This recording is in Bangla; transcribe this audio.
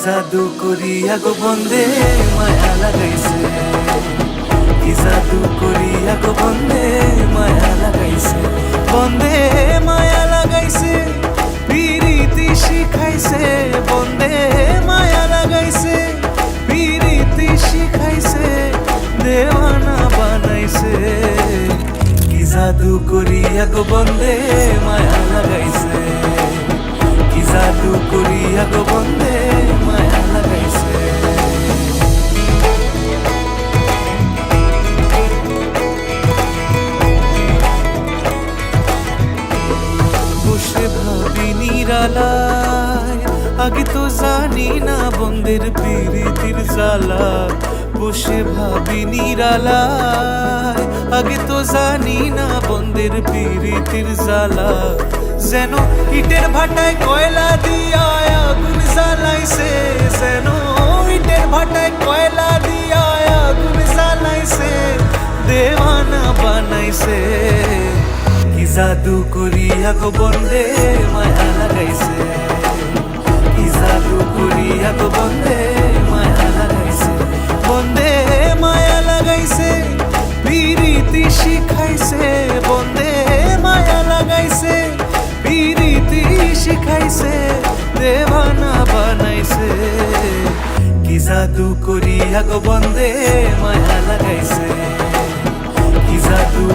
জাদু করিয়া গো বন্দে মায়া লাগাইছে, কি জাদু করিয়া গো বন্দে মায়া লাগাইছে, বন্দে মায়া লাগাইছে, পিরিতি শিখাইছে, বন্দে মায়া লাগাইছে, পিরিতি শিখাইছে, দেওয়ানা বানাইছে, কি জাদু করিয়া গো বন্দে মায়া লাগাইছে, কি জাদু করিয়া গো বন্দে মায়া লাগাইছে। বসে ভাবি নিরালায়, আগে তো জানি না বন্দের প্রীতির জ্বালা, বসে ভাবি নিরালায়, আগে তো জানি না বন্দের প্রীতির জ্বালা, যেন ইটের ভাটায় কয়লা দিয়া আগুন জ্বালাইছে, যেন ইটের ভাটায় কয়লা দিয়া আগুন জ্বালাইছে, দেওয়ানা বানাইছে, কি জাদু করিয়া গো বন্দে মায়া লাগাইছে, কি জাদু করিয়া গো বন্দে মায়া লাগাইছে, বন্দে মায়া লাগাইছে, পিরিতি শিখাইছে, বন্দে মায়া লাগাইছে, পিরিতি শিখাইছে, দেওয়ানা বানাইছে, কি জাদু করিয়া গো বন্দে মায়া লাগাইছে, কি জাদু